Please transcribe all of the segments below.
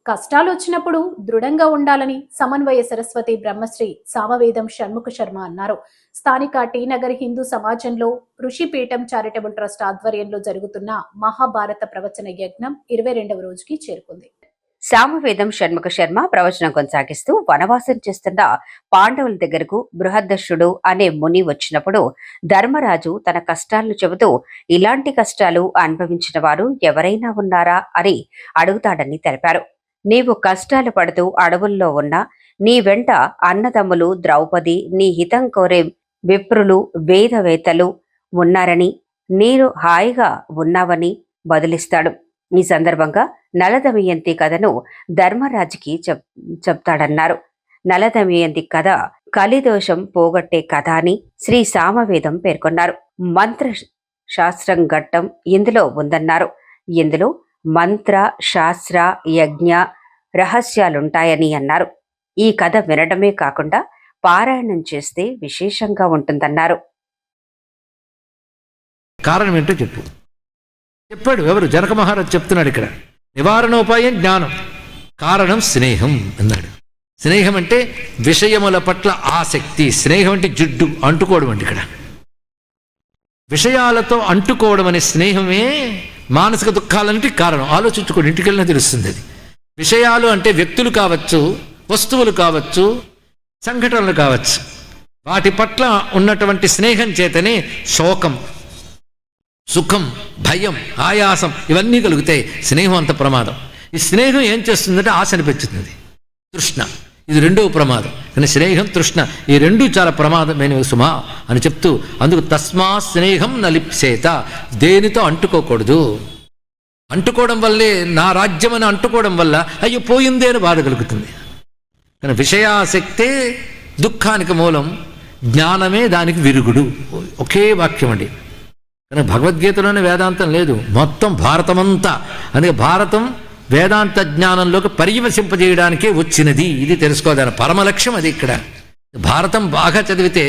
కష్టాలు వచ్చినప్పుడు దృఢంగా ఉండాలని సమన్వయ సరస్వతి బ్రహ్మశ్రీ సామవేదం షణ్ముఖ శర్మ అన్నారు. స్థానిక టీ నగర్ హిందూ సమాజంలో ఋషిపీఠం చారిటబుల్ ట్రస్ట్ ఆధ్వర్యంలో జరుగుతున్న మహాభారత ప్రవచన యజ్ఞం 22వ రోజుకి చేరుకుంది. సామవేదం షణ్ముఖ శర్మ ప్రవచనం కొనసాగిస్తూ వనవాసం చేస్తున్న పాండవుల దగ్గరకు బృహద్దర్షుడు అనే ముని వచ్చినప్పుడు ధర్మరాజు తన కష్టాలను చెబుతూ ఇలాంటి కష్టాలు అనుభవించిన వారు ఎవరైనా ఉన్నారా అని అడుగుతాడని తెలిపారు. నీవు కష్టాలు పడుతూ అడవుల్లో ఉన్నా నీ వెంట అన్నదమ్ములు ద్రౌపది, నీ హితం కోరే విప్రులు, వేదవేత్తలు ఉన్నారని, నీరు హాయిగా ఉన్నావని బదులిస్తాడు. ఈ సందర్భంగా నలదమయంతి కథను ధర్మరాజుకి చెప్తాడన్నారు. నలదమయంతి కథ కలిదోషం పోగొట్టే కథ అని శ్రీ సామవేదం పేర్కొన్నారు. మంత్ర శాస్త్రం ఘట్టం ఇందులో ఉందన్నారు. ఇందులో మంత్ర శాస్త్ర యజ్ఞ రహస్యాలుంటాయని అన్నారు. ఈ కథ వినడమే కాకుండా పారాయణం చేస్తే విశేషంగా ఉంటుందన్నారు. కారణం ఏంటో చెప్పాడు. ఎవరు? జనక మహారాజు చెప్తున్నాడు. ఇక్కడ నివారణోపాయం జ్ఞానం, కారణం స్నేహం అన్నాడు. స్నేహం అంటే విషయముల పట్ల ఆసక్తి. స్నేహం అంటే జిడ్డు అంటుకోవడం అండి. ఇక్కడ విషయాలతో అంటుకోవడం అనే స్నేహమే మానసిక దుఃఖాలన్నిటికీ కారణం. ఆలోచించుకోండి, ఇంటికి వెళ్ళినా తెలుస్తుంది అది. విషయాలు అంటే వ్యక్తులు కావచ్చు, వస్తువులు కావచ్చు, సంఘటనలు కావచ్చు. వాటి పట్ల ఉన్నటువంటి స్నేహం చేతనే శోకం, సుఖం, భయం, ఆయాసం ఇవన్నీ కలుగుతాయి. స్నేహం అంత ప్రమాదం. ఈ స్నేహం ఏం చేస్తుందంటే ఆశని పెంచుతుంది. తృష్ణ, ఇది రెండవ ప్రమాదం. కానీ స్నేహం, తృష్ణ ఈ రెండూ చాలా ప్రమాదమైనవి సుమా అని చెప్తూ, అందుకు తస్మా స్నేహం నలిప్సేత, దేనితో అంటుకోకూడదు. అంటుకోవడం వల్లే నా రాజ్యం అని అంటుకోవడం వల్ల అయ్యో పోయిందే అని బాధ కలుగుతుంది. కానీ విషయాసక్తే దుఃఖానికి మూలం, జ్ఞానమే దానికి విరుగుడు. ఒకే వాక్యం అండి. కానీ భగవద్గీతలోనే వేదాంతం లేదు, మొత్తం భారతమంతా. అందుకే భారతం వేదాంత జ్ఞానంలోకి పర్యవసింపజేయడానికే వచ్చినది. ఇది తెలుసుకోదాని పరమ లక్ష్యం అది. ఇక్కడ భారతం బాగా చదివితే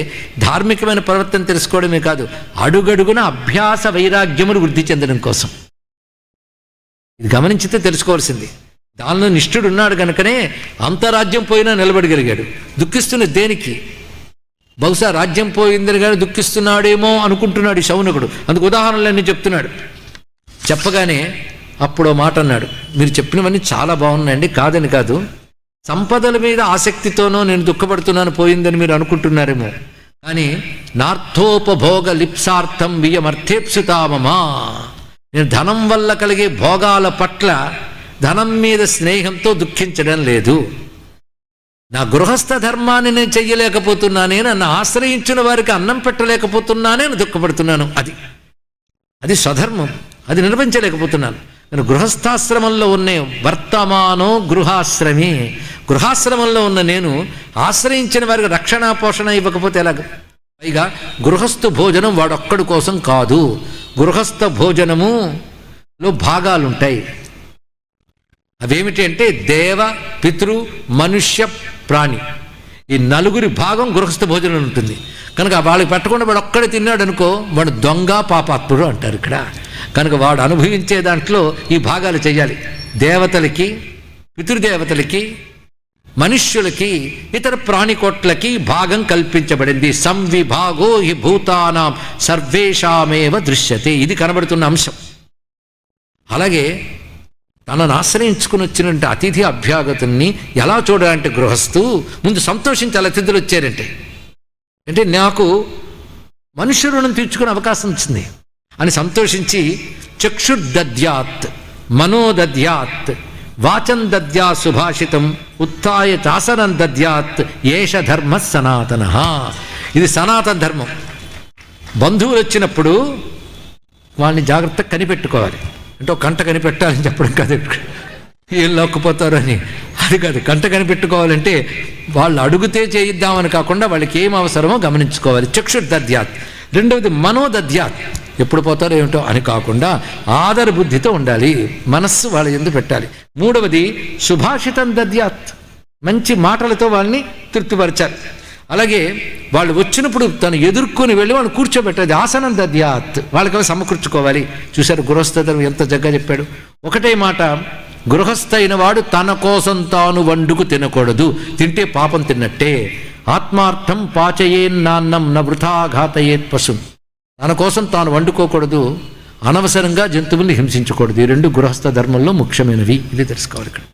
ధార్మికమైన ప్రవర్తన తెలుసుకోవడమే కాదు, అడుగడుగున అభ్యాస వైరాగ్యములు వృద్ధి చెందడం కోసం. ఇది గమనించితే తెలుసుకోవాల్సింది. దానిలో నిష్ఠుడు ఉన్నాడు కనుకనే అంతరాజ్యం పోయినా నిలబడగలిగాడు. దుఃఖిస్తున్న దేనికి? బహుశా రాజ్యం పోయిందని కానీ దుఃఖిస్తున్నాడేమో అనుకుంటున్నాడు ఈ శౌనకుడు. అందుకు ఉదాహరణలన్నీ చెప్తున్నాడు. చెప్పగానే అప్పుడు మాట అన్నాడు, మీరు చెప్పినవన్నీ చాలా బాగున్నాయండి, కాదని కాదు, సంపదల మీద ఆసక్తితోనో నేను దుఃఖపడుతున్నాను పోయిందని మీరు అనుకుంటున్నారేమో, కానీ నార్థోపభోగ లిప్సార్థం వియమర్థేప్సుతామమా, నేను ధనం వల్ల కలిగే భోగాల పట్ల ధనం మీద స్నేహంతో దుఃఖించడం లేదు. నా గృహస్థ ధర్మాన్ని నేను చెయ్యలేకపోతున్నానే, నన్ను ఆశ్రయించిన వారికి అన్నం పెట్టలేకపోతున్నానే నేను దుఃఖపడుతున్నాను. అది స్వధర్మం, అది నిర్వహించలేకపోతున్నాను. నేను గృహస్థాశ్రమంలో ఉన్న వర్తమానో గృహాశ్రమే, గృహాశ్రమంలో ఉన్న నేను ఆశ్రయించిన వారికి రక్షణ పోషణ ఇవ్వకపోతే ఎలాగ? పైగా గృహస్థ భోజనం వాడొక్కడి కోసం కాదు. గృహస్థ భోజనములో భాగాలుంటాయి. అవేమిటి అంటే దేవ, పితృ, మనుష్య, ప్రాణి. ఈ నలుగురి భాగం గృహస్థ భోజనం ఉంటుంది. కనుక వాళ్ళకి పెట్టకుండా వాడు ఒక్కడే తిన్నాడు అనుకో, వాడు దొంగ, పాపాత్ముడు అంటారు ఇక్కడ. కనుక వాడు అనుభవించే దాంట్లో ఈ భాగాలు చేయాలి. దేవతలకి, పితృదేవతలకి, మనుష్యులకి, ఇతర ప్రాణికోట్లకి భాగం కల్పించబడింది. సంవిభాగో హి భూతానాం సర్వేషామేవ దృశ్యతే, ఇది కనబడుతున్న అంశం. అలాగే తనను ఆశ్రయించుకుని వచ్చినట్టు అతిథి అభ్యాగతుల్ని ఎలా చూడాలంటే గృహస్థు ముందు సంతోషించాలి. అతిథులు వచ్చారంటే అంటే నాకు మనుష్య రుణం తీర్చుకునే అవకాశం వచ్చింది అని సంతోషించి చక్షుర్దద్యాత్, మనోదద్యాత్, వాచం దద్యా సుభాషితం, ఉత్థాయ చాసనం దద్యాత్, ఏష ధర్మ సనాతన. ఇది సనాతన ధర్మం. బంధువులు వచ్చినప్పుడు వాళ్ళని జాగ్రత్తగా కనిపెట్టుకోవాలి. అంటే ఒక కంట కనిపెట్టాలని చెప్పడం కాదు, ఏం లోక్కుపోతారు అని, అది కాదు. కంట కనిపెట్టుకోవాలంటే వాళ్ళు అడుగుతే చేయిద్దామని కాకుండా వాళ్ళకి ఏం అవసరమో గమనించుకోవాలి. చక్షుర్దద్యాత్. రెండవది మనోదద్యాత్, ఎప్పుడు పోతారో ఏమిటో అని కాకుండా ఆదర బుద్ధితో ఉండాలి, మనస్సు వాళ్ళ యందు పెట్టాలి. మూడవది సుభాషితం దద్యాత్, మంచి మాటలతో వాళ్ళని తృప్తిపరచాలి. అలాగే వాళ్ళు వచ్చినప్పుడు తను ఎదుర్కొని వెళ్ళి వాళ్ళు కూర్చోబెట్టేది ఆసనం దద్యాత్, వాళ్ళకి సమకూర్చుకోవాలి. చూశారు గృహస్థ ధర్మం ఎంత జగ్గా చెప్పాడు. ఒకటే మాట గృహస్థైన వాడు తన కోసం తాను వండుకు తినకూడదు, తింటే పాపం తిన్నట్టే. ఆత్మార్థం పాచయేన్నాన్నం న వృథా ఘాతయేత్ పశుం. తన కోసం తాను వండుకోకూడదు, అనవసరంగా జంతువుల్ని హింసించకూడదు. ఈ రెండు గృహస్థ ధర్మంలో ముఖ్యమైనవి. ఇది తెలుసుకోవాలి ఇక్కడ.